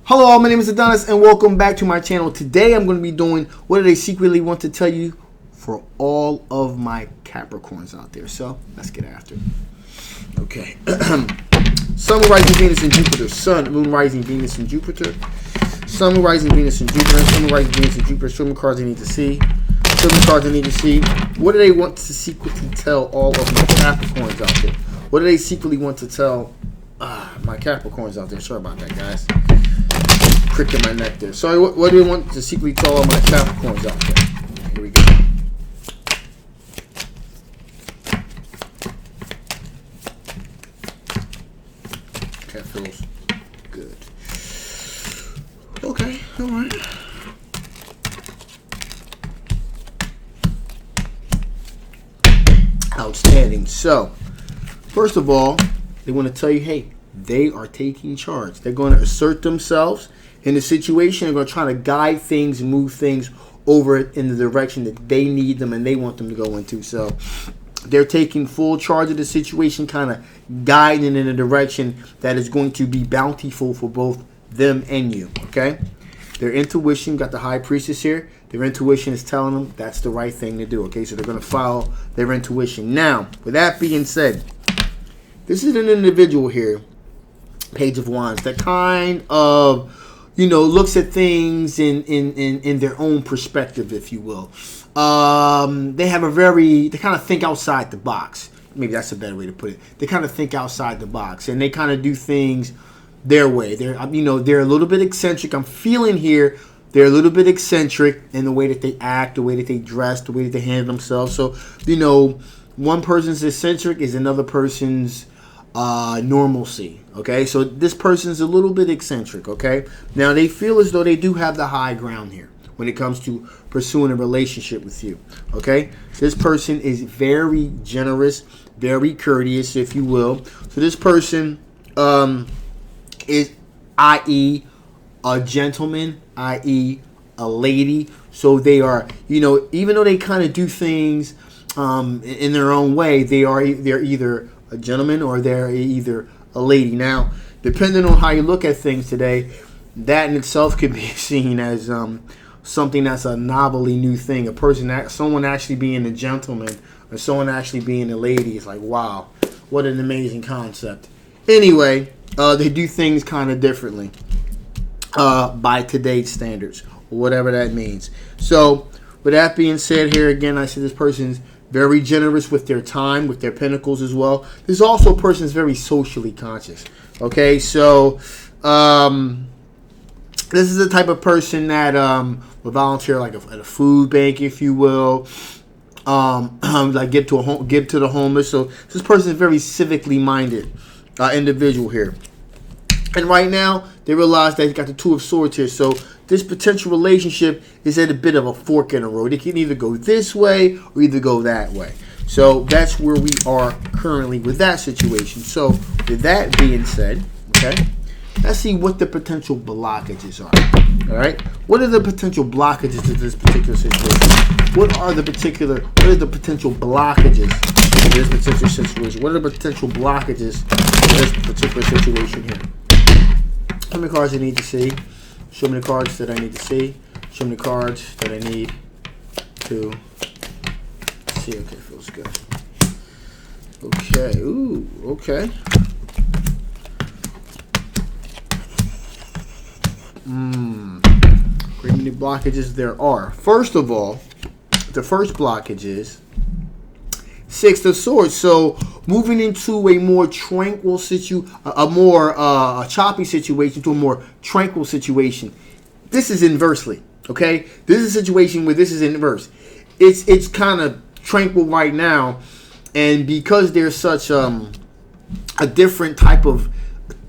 Hello, my name is Adonis and welcome back to my channel. Today I'm going to be doing what do they secretly want to tell you for all of my Capricorns out there. So let's get after it. Okay. Sun, Moon, Rising, Venus, and Jupiter. Sun, Moon, Rising, Venus, and Jupiter. Sun, Moon, Rising, Venus, and Jupiter. Sun, Moon, Rising, Venus, and Jupiter. Show me cards I need to see. Show me cards I need to see. What do they want to secretly tell all of my Capricorns out there? What do they secretly want to tell my Capricorns out there? Sorry about that, guys. Crick in my neck there. Sorry, what do they want to secretly tell all my Capricorns out there? Here we go. That feels good. Okay, alright. Outstanding. So, first of all, they want to tell you, hey, they are taking charge. They're going to assert themselves in the situation. They're going to try to guide things, move things over in the direction that they need them and they want them to go into. So they're taking full charge of the situation, kind of guiding in a direction that is going to be bountiful for both them and you. Okay? Their intuition, got the High Priestess here. Their intuition is telling them that's the right thing to do. Okay? So they're going to follow their intuition. Now, with that being said, this is an individual here, Page of Wands, that kind of, looks at things in their own perspective, if you will. They kind of think outside the box. Maybe that's a better way to put it. They kind of think outside the box, and they kind of do things their way. They're a little bit eccentric. I'm feeling here they're a little bit eccentric in the way that they act, the way that they dress, the way that they handle themselves. So, one person's eccentric is another person's normalcy. Okay, so this person's a little bit eccentric. Okay, now they feel as though they do have the high ground here when it comes to pursuing a relationship with you. Okay, this person is very generous, very courteous, if you will. So this person is, i.e., a gentleman, i.e., a lady. So they are, even though they kind of do things in their own way, they're either a gentleman or they're either a lady. Now, depending on how you look at things today, that in itself could be seen as something that's a novelty new thing. Someone actually being a gentleman or someone actually being a lady is like, wow, what an amazing concept. Anyway, they do things kind of differently by today's standards, whatever that means. So, with that being said, here again, I said this person's very generous with their time, with their pentacles as well. There's also a person that's very socially conscious. Okay, so this is the type of person that will volunteer like at a food bank, if you will. Like give to the homeless. So this person is very civically minded individual here. And right now, they realize that he's got the Two of Swords here. So this potential relationship is at a bit of a fork in the road. It can either go this way or either go that way. So that's where we are currently with that situation. So with that being said, okay, let's see what the potential blockages are. All right, what are the potential blockages to this particular situation? What are the potential blockages to this particular situation? What are the potential blockages to this particular situation here? How many cards I need to see? Show me the cards that I need to see. Show me the cards that I need to see. Okay, feels good. Okay, ooh, okay. Great many blockages there are. First of all, the first blockage is Six of Swords. So moving into a more tranquil a choppy situation to a more tranquil situation. This is inversely, okay? This is a situation where this is inverse. It's kind of tranquil right now, and because there's such a different type of,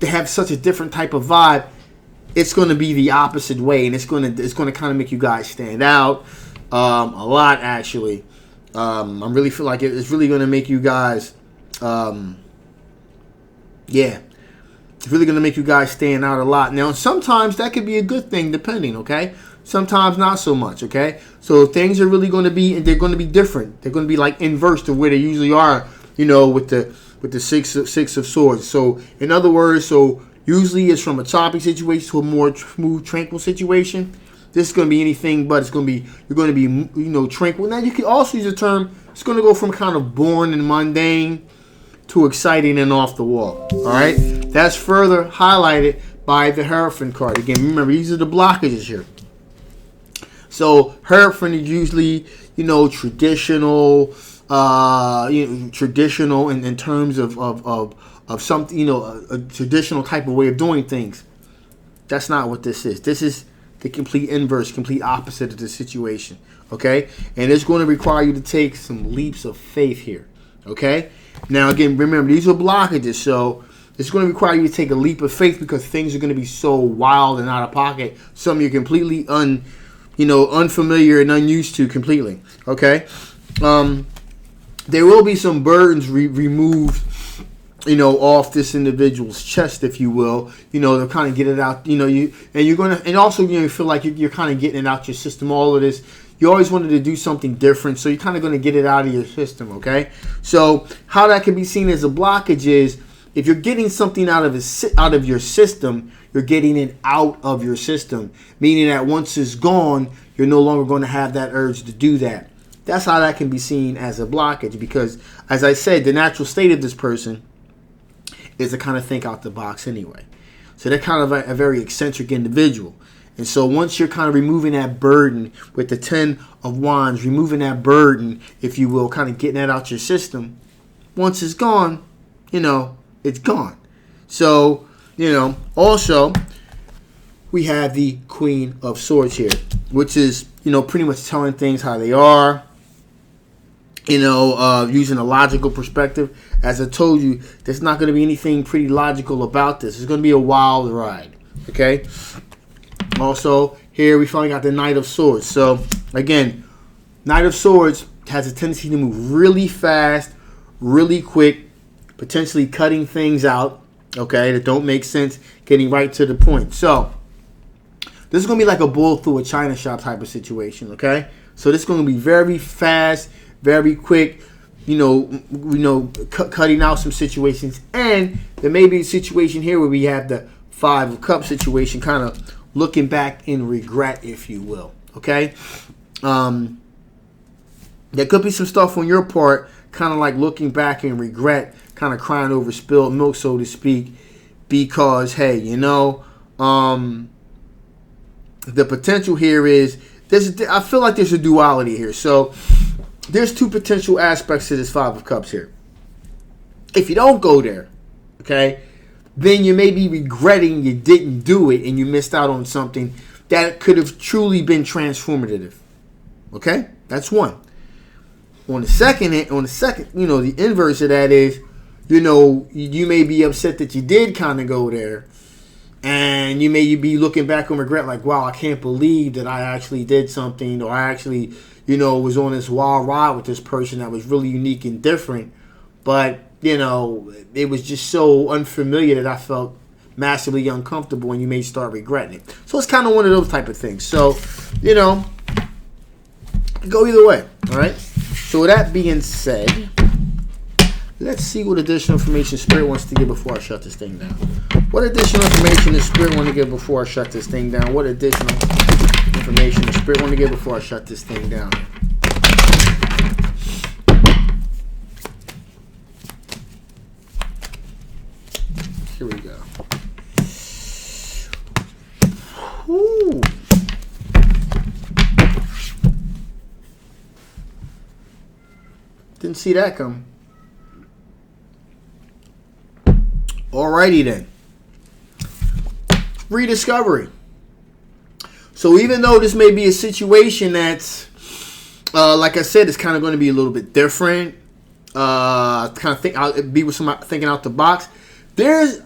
they have such a different type of vibe, it's going to be the opposite way, and it's going to kind of make you guys stand out a lot, actually. I really feel like it's really going to make you guys, it's really going to make you guys stand out a lot. Now, sometimes that could be a good thing, depending, okay? Sometimes not so much, okay? So things are really going to be, they're going to be different. They're going to be like inverse to where they usually are, with the Six of Swords. So in other words, so Usually it's from a choppy situation to a more smooth, tranquil situation. This is going to be anything but. It's going to be, you're going to be, tranquil. Now you can also use the term, it's going to go from kind of boring and mundane to exciting and off the wall. All right? That's further highlighted by the Hierophant card. Again, remember, these are the blockages here. So Hierophant is usually, traditional, traditional in terms of something, a traditional type of way of doing things. That's not what this is. This is the complete inverse, complete opposite of the situation. Okay? And it's going to require you to take some leaps of faith here. Okay? Now, again, remember, these are blockages. So it's going to require you to take a leap of faith because things are going to be so wild and out of pocket. Some you're completely unfamiliar and unused to completely. Okay? There will be some burdens removed, off this individual's chest, if you will. To kind of get it out. You feel like you're kind of getting it out your system. All of this, you always wanted to do something different, so you're kind of going to get it out of your system. Okay, so how that can be seen as a blockage is if you're getting something out of your system, you're getting it out of your system, meaning that once it's gone, you're no longer going to have that urge to do that. That's how that can be seen as a blockage because, as I said, the natural state of this person is to kind of think out the box anyway. So they're kind of a very eccentric individual. And so once you're kind of removing that burden with the 10 of Wands, removing that burden, if you will, kind of getting that out your system, once it's gone, it's gone. So, also we have the Queen of Swords here, which is, pretty much telling things how they are, using a logical perspective. As I told you, there's not going to be anything pretty logical about this. It's going to be a wild ride. Okay? Also, here we finally got the Knight of Swords. So, again, Knight of Swords has a tendency to move really fast, really quick, potentially cutting things out, okay, that don't make sense, getting right to the point. So, this is going to be like a bull through a china shop type of situation, okay? So, this is going to be very fast, very quick, cutting out some situations. And there may be a situation here where we have the 5 of Cups situation, kind of looking back in regret, if you will. Okay? There could be some stuff on your part, kind of like looking back in regret, kind of crying over spilled milk, so to speak, because, hey, the potential here is, I feel like there's a duality here. So, there's 2 potential aspects to this 5 of Cups here. If you don't go there, okay, then you may be regretting you didn't do it and you missed out on something that could have truly been transformative. Okay? That's one. On the second, the inverse of that is, you may be upset that you did kind of go there. And you may be looking back on regret like, wow, I can't believe that I actually did something, or I actually, was on this wild ride with this person that was really unique and different. But, it was just so unfamiliar that I felt massively uncomfortable, and you may start regretting it. So it's kind of one of those type of things. So, go either way, all right? So with that being said, let's see what additional information Spirit wants to give before I shut this thing down. What additional information does Spirit want to give before I shut this thing down? What additional information does Spirit want to give before I shut this thing down? Here we go. Ooh. Didn't see that come. Alrighty then. Rediscovery. So even though this may be a situation that's, like I said, it's kind of going to be a little bit different. Be with somebody thinking out the box. There's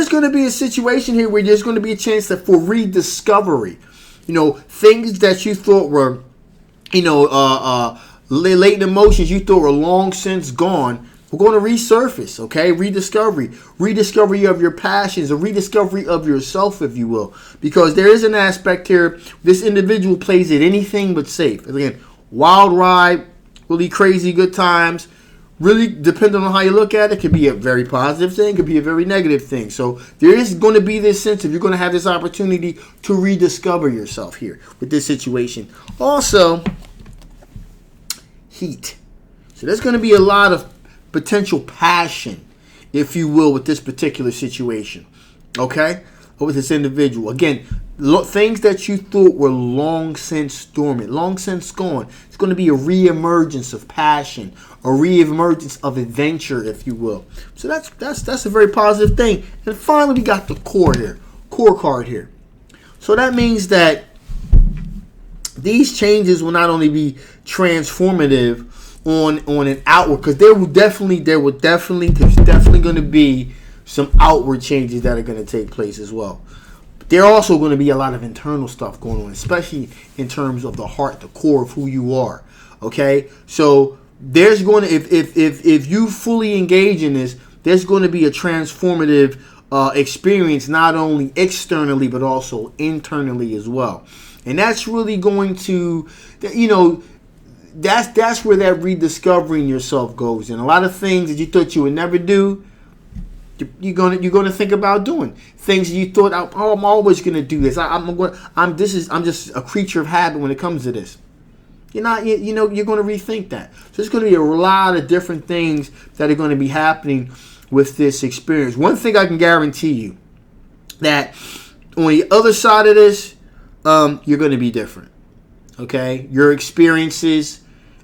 going to be a situation here where there's going to be a chance for rediscovery. Things that you thought were, latent emotions you thought were long since gone. We're going to resurface, okay? Rediscovery of your passions, a rediscovery of yourself, if you will. Because there is an aspect here, this individual plays it anything but safe. Again, wild ride, really crazy good times, really, depending on how you look at it, could be a very positive thing, could be a very negative thing. So there is going to be this sense of you're going to have this opportunity to rediscover yourself here with this situation. Also, heat. So there's going to be a lot of potential passion, if you will, with this particular situation. Okay? Or with this individual. Again, things that you thought were long since dormant, long since gone. It's going to be a reemergence of passion, a reemergence of adventure, if you will. So that's a very positive thing. And finally, we got the core here, core card here. So that means that these changes will not only be transformative on an outward, because there's definitely going to be some outward changes that are going to take place as well. There are also going to be a lot of internal stuff going on, especially in terms of the heart, the core of who you are. Okay, so there's going to, if you fully engage in this, there's going to be a transformative experience, not only externally but also internally as well. And that's really going to, that's where that rediscovering yourself goes. And a lot of things that you thought you would never do, you're gonna think about doing things you thought, I'm always gonna do this. I'm just a creature of habit when it comes to this. You're gonna rethink that. So there's gonna be a lot of different things that are gonna be happening with this experience. One thing I can guarantee you, that on the other side of this, you're gonna be different. Okay, your experiences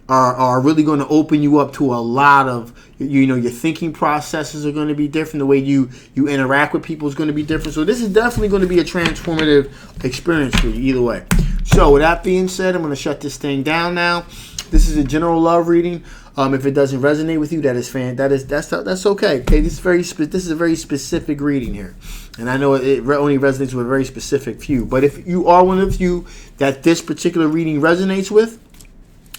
are really going to open you up to a lot of, your thinking processes are going to be different. The way you interact with people is going to be different. So this is definitely going to be a transformative experience for you either way. So with that being said, I'm going to shut this thing down now. This is a general love reading. If it doesn't resonate with you, that's okay. Okay, this is a very specific reading here, and I know it only resonates with a very specific few. But if you are one of the few that this particular reading resonates with,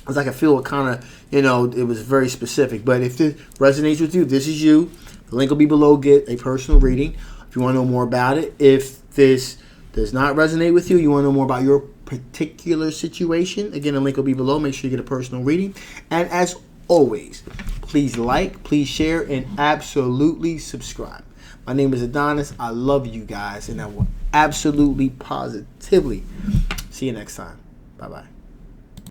as I can feel it kind of, it was very specific. But if this resonates with you, this is you. The link will be below. Get a personal reading if you want to know more about it. If this does not resonate with you, you want to know more about your particular situation, again, the link will be below. Make sure you get a personal reading. And as always, please like, please share, and absolutely subscribe. My name is Adonis. I love you guys, and I will absolutely, positively see you next time. Bye-bye.